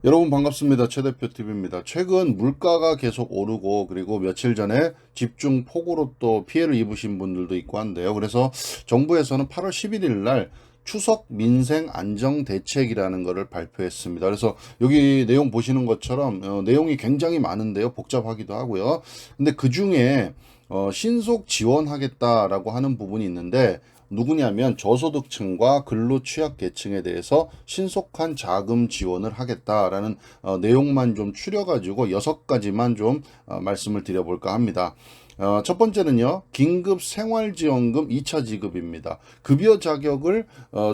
여러분 반갑습니다. 최 대표 TV입니다. 최근 물가가 계속 오르고 그리고 며칠 전에 집중 폭우로 또 피해를 입으신 분들도 있고 한데요. 그래서 정부에서는 8월 11일 날 추석 민생 안정 대책이라는 것을 발표했습니다. 그래서 여기 내용 보시는 것처럼 내용이 굉장히 많은데요. 복잡하기도 하고요. 근데 그 중에 신속 지원하겠다라고 하는 부분이 있는데 누구냐면 저소득층과 근로취약계층에 대해서 신속한 자금 지원을 하겠다라는 내용만 좀 추려가지고 6가지만 좀 말씀을 드려볼까 합니다. 첫 번째는요, 긴급 생활지원금 2차 지급입니다. 급여 자격을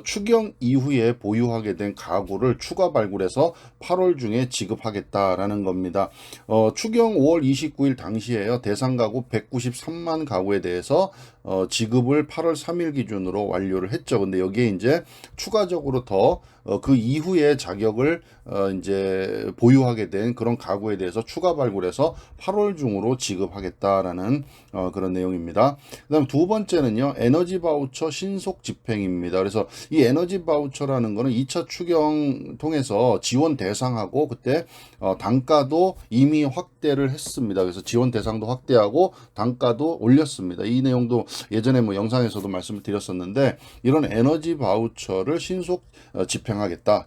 추경 이후에 보유하게 된 가구를 추가 발굴해서 8월 중에 지급하겠다라는 겁니다. 추경 5월 29일 당시에요, 대상 가구 193만 가구에 대해서 지급을 8월 3일 기준으로 완료를 했죠. 근데 여기에 이제 추가적으로 더 그 이후에 자격을 이제 보유하게 된 그런 가구에 대해서 추가 발굴해서 8월 중으로 지급하겠다라는 그런 내용입니다. 그다음 두 번째는요, 에너지 바우처 신속 집행입니다. 그래서 이 에너지 바우처라는 거는 2차 추경 통해서 지원 대상하고 그때 단가도 이미 확대를 했습니다. 그래서 지원 대상도 확대하고 단가도 올렸습니다. 이 내용도 예전에 뭐 영상에서도 말씀을 드렸었는데, 이런 에너지 바우처를 신속 집행하겠다.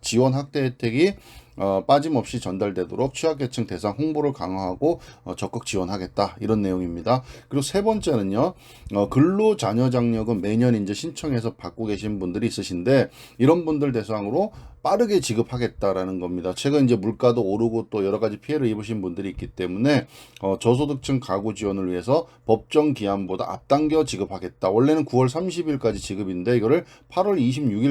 지원 확대 혜택이 빠짐없이 전달되도록 취약계층 대상 홍보를 강화하고 적극 지원하겠다, 이런 내용입니다. 그리고 세 번째는요, 근로자녀장려금 매년 이제 신청해서 받고 계신 분들이 있으신데 이런 분들 대상으로 빠르게 지급하겠다라는 겁니다. 최근 이제 물가도 오르고 또 여러 가지 피해를 입으신 분들이 있기 때문에 저소득층 가구 지원을 위해서 법정 기한보다 앞당겨 지급하겠다. 원래는 9월 30일까지 지급인데 이거를 8월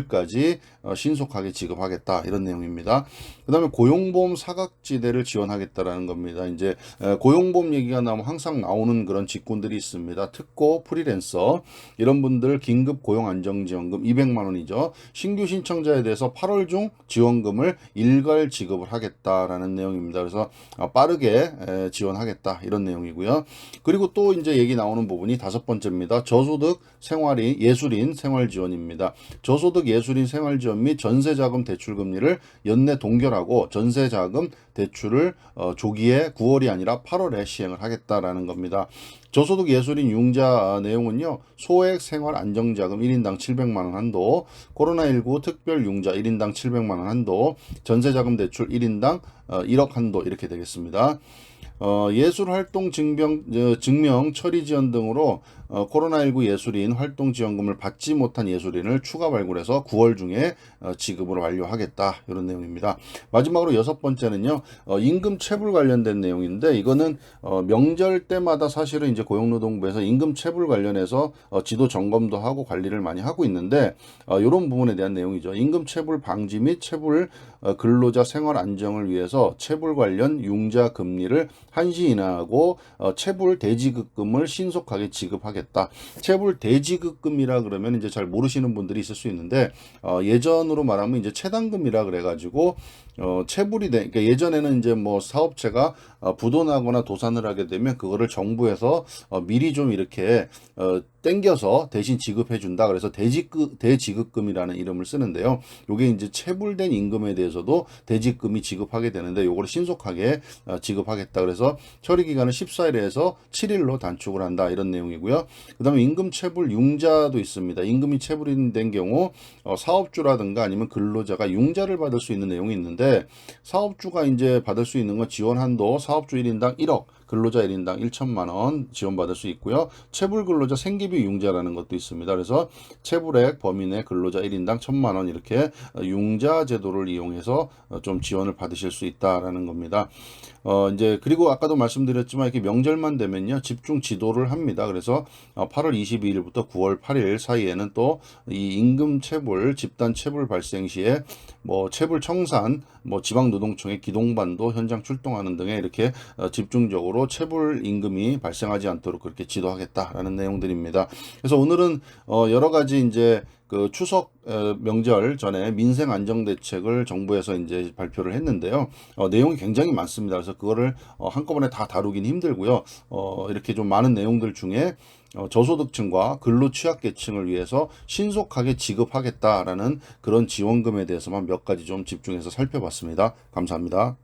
26일까지 신속하게 지급하겠다, 이런 내용입니다. 그다음에 고용보험 사각지대를 지원하겠다라는 겁니다. 이제 고용보험 얘기가 나오면 항상 나오는 그런 직군들이 있습니다. 특고, 프리랜서 이런 분들 긴급 고용 안정지원금 200만 원이죠. 신규 신청자에 대해서 8월 중 지원금을 일괄 지급을 하겠다라는 내용입니다. 그래서 빠르게 지원하겠다, 이런 내용이고요. 그리고 또 이제 얘기 나오는 부분이 다섯 번째입니다. 저소득 생활인 예술인 생활 지원입니다. 저소득 예술인 생활 지원 및 전세자금 대출 금리를 연내 동결하고 전세자금 대출을 조기에 9월이 아니라 8월에 시행을 하겠다라는 겁니다. 저소득 예술인 융자 내용은요, 소액 생활 안정자금 1인당 700만 원 한도, 코로나19 특별 융자 1인당 700만 원 한도, 전세자금 대출 1인당 1억 한도, 이렇게 되겠습니다. 예술활동 증명 처리 지원 등으로 코로나19 예술인 활동지원금을 받지 못한 예술인을 추가 발굴해서 9월 중에 지급을 완료하겠다, 이런 내용입니다. 마지막으로 여섯 번째는요, 임금 체불 관련된 내용인데 이거는 명절 때마다 사실은 이제 고용노동부에서 임금 체불 관련해서 지도 점검도 하고 관리를 많이 하고 있는데 이런 부분에 대한 내용이죠. 임금 체불 방지 및 체불 근로자 생활 안정을 위해서 체불 관련 융자 금리를 한시 인하하고 체불 대지급금을 신속하게 지급하겠다. 체불 대지급금이라 그러면 이제 잘 모르시는 분들이 있을 수 있는데 예전으로 말하면 이제 체당금이라 그래가지고 체불이 그러니까 예전에는 이제 뭐 사업체가 부도나거나 도산을 하게 되면 그거를 정부에서 미리 좀 이렇게 땡겨서 대신 지급해 준다. 그래서 대지급금이라는 이름을 쓰는데요. 요게 이제 체불된 임금에 대해서도 대지급금이 지급하게 되는데 요거를 신속하게 지급하겠다. 그래서 처리 기간을 14일에서 7일로 단축을 한다, 이런 내용이고요. 그다음에 임금 체불 융자도 있습니다. 임금이 체불된 경우 사업주라든가 아니면 근로자가 융자를 받을 수 있는 내용이 있는데, 사업주가 이제 받을 수 있는 건 지원 한도 사업주 1인당 1억, 근로자 1인당 1천만 원 지원받을 수 있고요. 체불 근로자 생계비 융자라는 것도 있습니다. 그래서 체불액 범위 내 근로자 1인당 1천만 원, 이렇게 융자 제도를 이용해서 좀 지원을 받으실 수 있다라는 겁니다. 이제 그리고 아까도 말씀드렸지만 이렇게 명절만 되면요, 집중 지도를 합니다. 그래서 8월 22일부터 9월 8일 사이에는 또 이 임금 체불, 집단 체불 발생 시에 뭐 체불 청산, 뭐 지방노동청의 기동반도 현장 출동하는 등에 이렇게 집중적으로 체불 임금이 발생하지 않도록 그렇게 지도하겠다라는 내용들입니다. 그래서 오늘은 여러 가지 이제 그 추석 명절 전에 민생 안정 대책을 정부에서 이제 발표를 했는데요. 내용이 굉장히 많습니다. 그래서 그거를 한꺼번에 다 다루긴 힘들고요. 이렇게 좀 많은 내용들 중에 저소득층과 근로 취약계층을 위해서 신속하게 지급하겠다라는 그런 지원금에 대해서만 몇 가지 좀 집중해서 살펴봤습니다. 감사합니다.